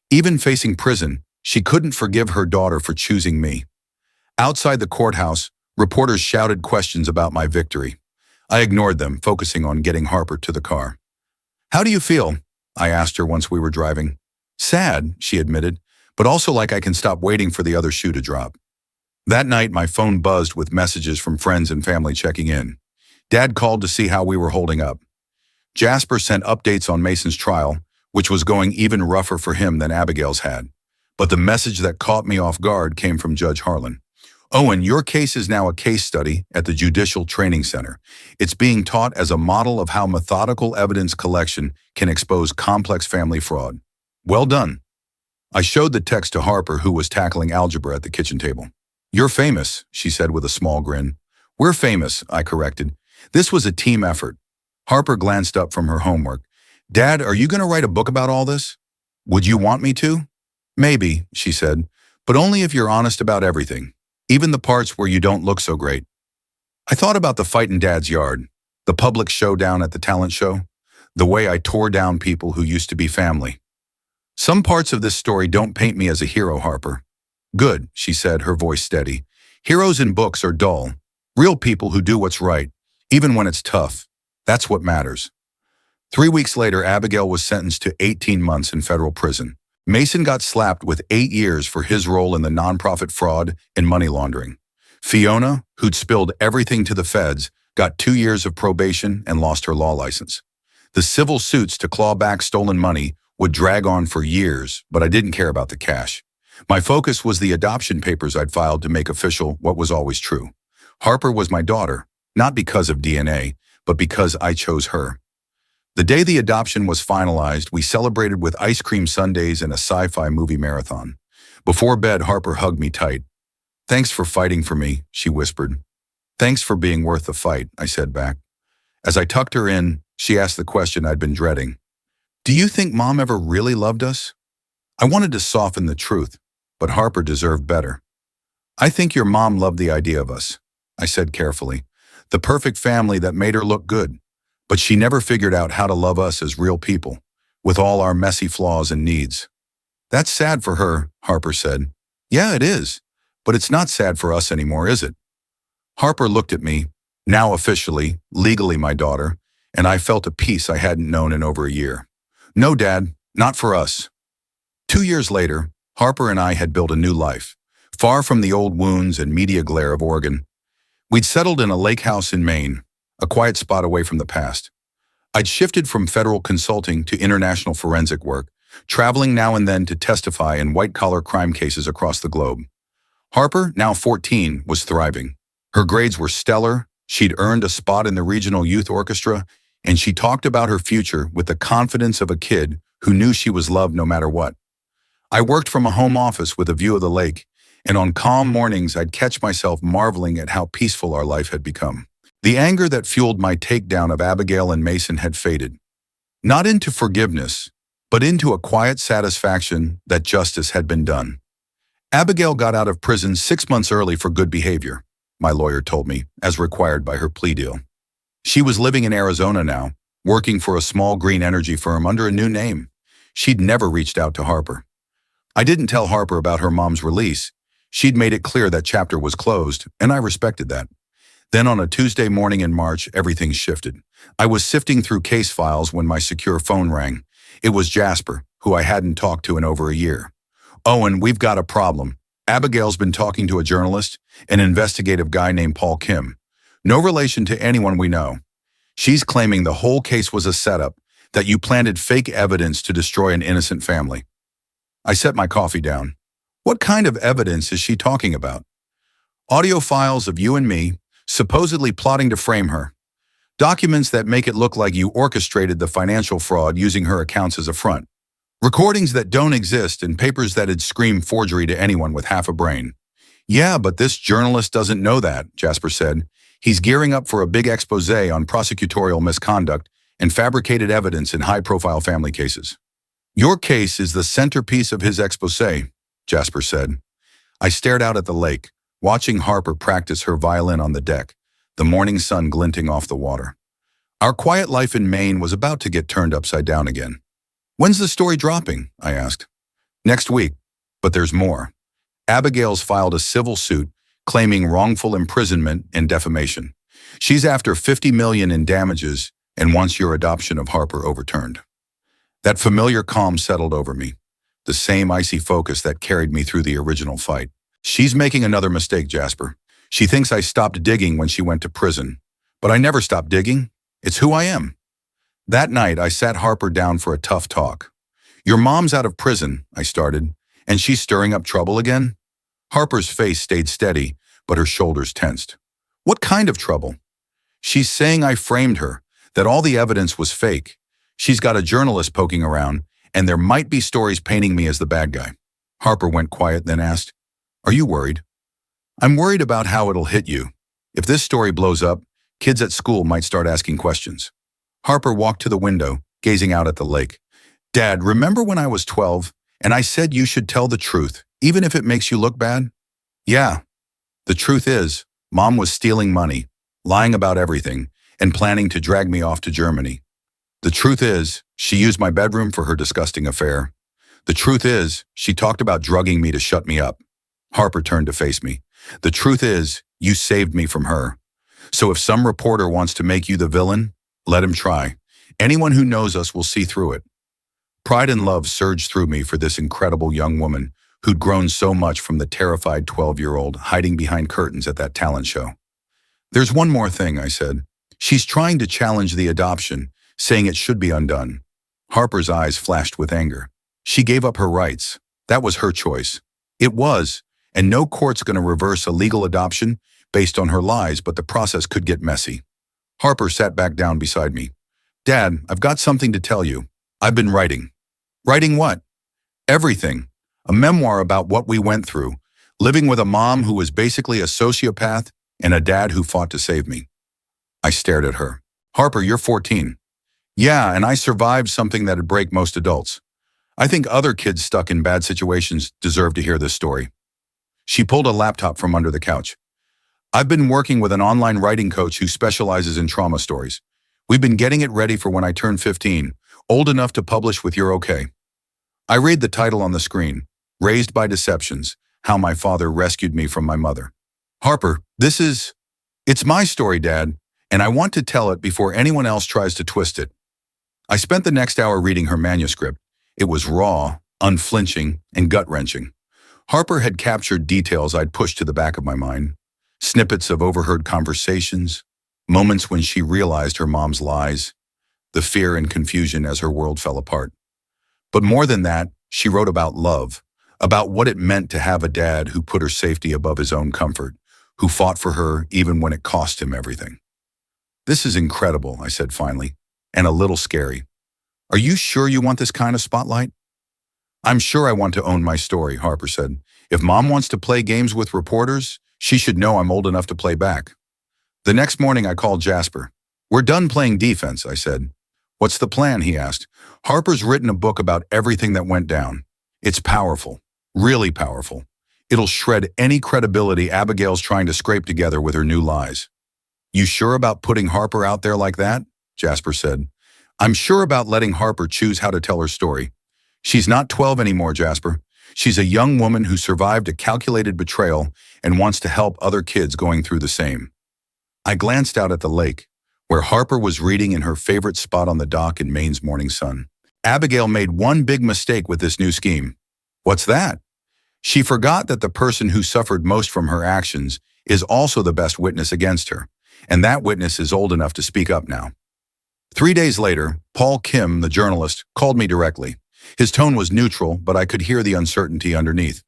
Even facing prison, she couldn't forgive her daughter for choosing me. Outside the courthouse, reporters shouted questions about my victory. I ignored them, focusing on getting Harper to the car. "How do you feel?" I asked her once we were driving. "Sad," she admitted, "but also like I can stop waiting for the other shoe to drop." That night, my phone buzzed with messages from friends and family checking in. Dad called to see how we were holding up. Jasper sent updates on Mason's trial, which was going even rougher for him than Abigail's had. But the message that caught me off guard came from Judge Harlan. "Owen, your case is now a case study at the Judicial Training Center. It's being taught as a model of how methodical evidence collection can expose complex family fraud. Well done." I showed the text to Harper, who was tackling algebra at the kitchen table. "You're famous," she said with a small grin. "We're famous," I corrected. This was a team effort. Harper glanced up from her homework. "Dad, are you going to write a book about all this?" "Would you want me to?" "Maybe," she said, "but only if you're honest about everything, even the parts where you don't look so great." I thought about the fight in Dad's yard, the public showdown at the talent show, the way I tore down people who used to be family. "Some parts of this story don't paint me as a hero, Harper." "Good," she said, her voice steady. "Heroes in books are dull. Real people who do what's right, even when it's tough. That's what matters." 3 weeks later, Abigail was sentenced to 18 months in federal prison. Mason got slapped with 8 years for his role in the nonprofit fraud and money laundering. Fiona, who'd spilled everything to the feds, got 2 years of probation and lost her law license. The civil suits to claw back stolen money would drag on for years, but I didn't care about the cash. My focus was the adoption papers I'd filed to make official what was always true. Harper was my daughter, not because of DNA, but because I chose her. The day the adoption was finalized, we celebrated with ice cream sundaes and a sci-fi movie marathon. Before bed, Harper hugged me tight. "Thanks for fighting for me," she whispered. "Thanks for being worth the fight," I said back. As I tucked her in, she asked the question I'd been dreading. "Do you think Mom ever really loved us?" I wanted to soften the truth, but Harper deserved better. "I think your mom loved the idea of us," I said carefully. "The perfect family that made her look good. But she never figured out how to love us as real people, with all our messy flaws and needs." "That's sad for her," Harper said. "Yeah, it is. But it's not sad for us anymore, is it?" Harper looked at me, now officially, legally my daughter, and I felt a peace I hadn't known in over a year. "No, Dad, not for us." 2 years later, Harper and I had built a new life, far from the old wounds and media glare of Oregon. We'd settled in a lake house in Maine, a quiet spot away from the past. I'd shifted from federal consulting to international forensic work, traveling now and then to testify in white-collar crime cases across the globe. Harper, now 14, was thriving. Her grades were stellar, she'd earned a spot in the regional youth orchestra, and she talked about her future with the confidence of a kid who knew she was loved no matter what. I worked from a home office with a view of the lake, and on calm mornings I'd catch myself marveling at how peaceful our life had become. The anger that fueled my takedown of Abigail and Mason had faded. Not into forgiveness, but into a quiet satisfaction that justice had been done. Abigail got out of prison 6 months early for good behavior, my lawyer told me, as required by her plea deal. She was living in Arizona now, working for a small green energy firm under a new name. She'd never reached out to Harper. I didn't tell Harper about her mom's release. She'd made it clear that chapter was closed, and I respected that. Then on a Tuesday morning in March, everything shifted. I was sifting through case files when my secure phone rang. It was Jasper, who I hadn't talked to in over a year. "Owen, we've got a problem. Abigail's been talking to a journalist, an investigative guy named Paul Kim. No relation to anyone we know. She's claiming the whole case was a setup, that you planted fake evidence to destroy an innocent family." I set my coffee down. "What kind of evidence is she talking about?" "Audio files of you and me, supposedly plotting to frame her. Documents that make it look like you orchestrated the financial fraud using her accounts as a front. Recordings that don't exist and papers that'd scream forgery to anyone with half a brain." "Yeah, but this journalist doesn't know that," Jasper said. He's gearing up for a big expose on prosecutorial misconduct and fabricated evidence in high-profile family cases. Your case is the centerpiece of his expose, Jasper said. I stared out at the lake, watching Harper practice her violin on the deck, the morning sun glinting off the water. Our quiet life in Maine was about to get turned upside down again. When's the story dropping? I asked. Next week, but there's more. Abigail's filed a civil suit claiming wrongful imprisonment and defamation. She's after $50 million in damages and wants your adoption of Harper overturned. That familiar calm settled over me, the same icy focus that carried me through the original fight. She's making another mistake, Jasper. She thinks I stopped digging when she went to prison. But I never stopped digging. It's who I am. That night, I sat Harper down for a tough talk. Your mom's out of prison, I started, and she's stirring up trouble again? Harper's face stayed steady, but her shoulders tensed. What kind of trouble? She's saying I framed her, that all the evidence was fake. She's got a journalist poking around, and there might be stories painting me as the bad guy. Harper went quiet, then asked, Are you worried? I'm worried about how it'll hit you. If this story blows up, kids at school might start asking questions. Harper walked to the window, gazing out at the lake. Dad, remember when I was 12, and I said you should tell the truth, even if it makes you look bad? Yeah. The truth is, Mom was stealing money, lying about everything, and planning to drag me off to Germany. The truth is, she used my bedroom for her disgusting affair. The truth is, she talked about drugging me to shut me up. Harper turned to face me. The truth is, you saved me from her. So if some reporter wants to make you the villain, let him try. Anyone who knows us will see through it. Pride and love surged through me for this incredible young woman who'd grown so much from the terrified 12-year-old hiding behind curtains at that talent show. There's one more thing, I said. She's trying to challenge the adoption, saying it should be undone. Harper's eyes flashed with anger. She gave up her rights. That was her choice. It was, and no court's going to reverse a legal adoption based on her lies, but the process could get messy. Harper sat back down beside me. Dad, I've got something to tell you. I've been writing. Writing what? Everything. A memoir about what we went through, living with a mom who was basically a sociopath and a dad who fought to save me. I stared at her. Harper, you're 14. Yeah, and I survived something that'd break most adults. I think other kids stuck in bad situations deserve to hear this story. She pulled a laptop from under the couch. I've been working with an online writing coach who specializes in trauma stories. We've been getting it ready for when I turn 15, old enough to publish with your okay. I read the title on the screen, Raised by Deceptions, How My Father Rescued Me from My Mother. Harper, it's my story, Dad, and I want to tell it before anyone else tries to twist it. I spent the next hour reading her manuscript. It was raw, unflinching, and gut-wrenching. Harper had captured details I'd pushed to the back of my mind. Snippets of overheard conversations, moments when she realized her mom's lies, the fear and confusion as her world fell apart. But more than that, she wrote about love, about what it meant to have a dad who put her safety above his own comfort, who fought for her even when it cost him everything. This is incredible, I said finally, and a little scary. Are you sure you want this kind of spotlight? I'm sure I want to own my story, Harper said. If Mom wants to play games with reporters, she should know I'm old enough to play back. The next morning I called Jasper. We're done playing defense, I said. What's the plan, he asked. Harper's written a book about everything that went down. It's powerful, really powerful. It'll shred any credibility Abigail's trying to scrape together with her new lies. You sure about putting Harper out there like that? Jasper said. I'm sure about letting Harper choose how to tell her story. She's not 12 anymore, Jasper. She's a young woman who survived a calculated betrayal and wants to help other kids going through the same. I glanced out at the lake, where Harper was reading in her favorite spot on the dock in Maine's morning sun. Abigail made one big mistake with this new scheme. What's that? She forgot that the person who suffered most from her actions is also the best witness against her, and that witness is old enough to speak up now. 3 days later, Paul Kim, the journalist, called me directly. His tone was neutral, but I could hear the uncertainty underneath.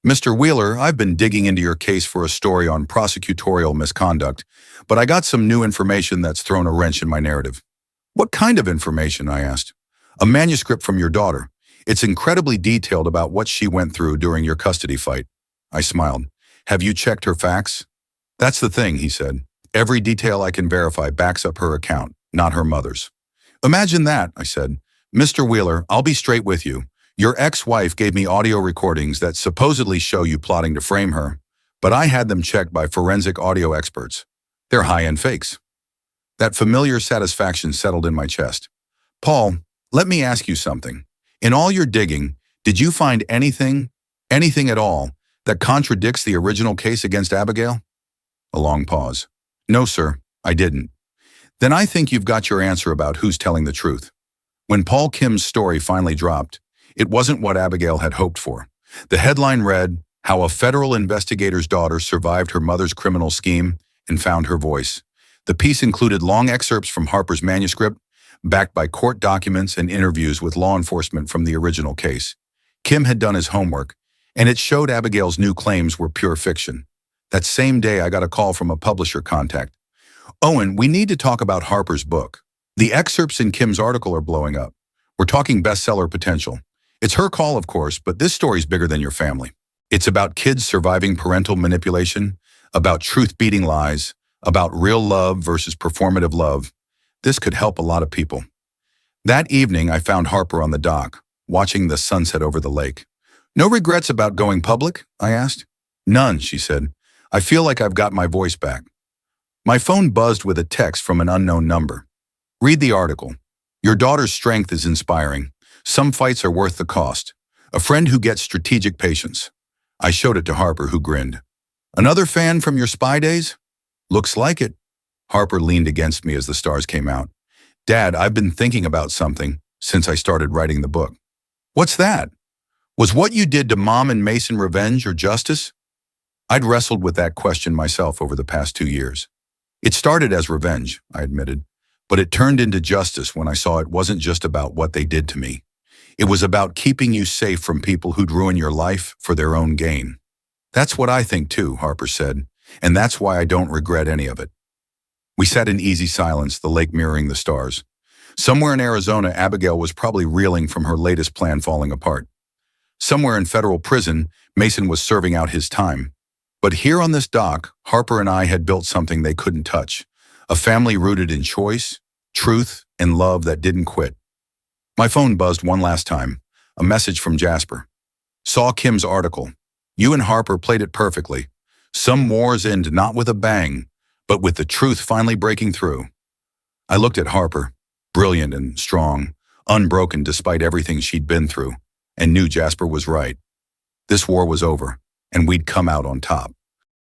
Mr. Wheeler, I've been digging into your case for a story on prosecutorial misconduct, but I got some new information that's thrown a wrench in my narrative. What kind of information? I asked. A manuscript from your daughter. It's incredibly detailed about what she went through during your custody fight. I smiled. Have you checked her facts? That's the thing, he said. Every detail I can verify backs up her account, not her mother's. Imagine that, I said. Mr. Wheeler, I'll be straight with you. Your ex-wife gave me audio recordings that supposedly show you plotting to frame her, but I had them checked by forensic audio experts. They're high-end fakes. That familiar satisfaction settled in my chest. Paul, let me ask you something. In all your digging, did you find anything at all, that contradicts the original case against Abigail? A long pause. No, sir, I didn't. Then I think you've got your answer about who's telling the truth. When Paul Kim's story finally dropped, it wasn't what Abigail had hoped for. The headline read, "How a federal investigator's daughter survived her mother's criminal scheme and found her voice." The piece included long excerpts from Harper's manuscript, backed by court documents and interviews with law enforcement from the original case. Kim had done his homework, and it showed Abigail's new claims were pure fiction. That same day, I got a call from a publisher contact. Owen, we need to talk about Harper's book. The excerpts in Kim's article are blowing up. We're talking bestseller potential. It's her call, of course, but this story's bigger than your family. It's about kids surviving parental manipulation, about truth beating lies, about real love versus performative love. This could help a lot of people. That evening, I found Harper on the dock, watching the sunset over the lake. No regrets about going public? I asked. None, she said. I feel like I've got my voice back. My phone buzzed with a text from an unknown number. Read the article. Your daughter's strength is inspiring. Some fights are worth the cost. A friend who gets strategic patience. I showed it to Harper, who grinned. Another fan from your spy days? Looks like it. Harper leaned against me as the stars came out. Dad, I've been thinking about something since I started writing the book. What's that? Was what you did to Mom and Mason revenge or justice? I'd wrestled with that question myself over the past 2 years. It started as revenge, I admitted, but it turned into justice when I saw it wasn't just about what they did to me. It was about keeping you safe from people who'd ruin your life for their own gain. That's what I think too, Harper said, and that's why I don't regret any of it. We sat in easy silence, the lake mirroring the stars. Somewhere in Arizona, Abigail was probably reeling from her latest plan falling apart. Somewhere in federal prison, Mason was serving out his time. But here on this dock, Harper and I had built something they couldn't touch. A family rooted in choice, truth, and love that didn't quit. My phone buzzed one last time. A message from Jasper. Saw Kim's article. You and Harper played it perfectly. Some wars end not with a bang, but with the truth finally breaking through. I looked at Harper, brilliant and strong, unbroken despite everything she'd been through, and knew Jasper was right. This war was over, and we'd come out on top.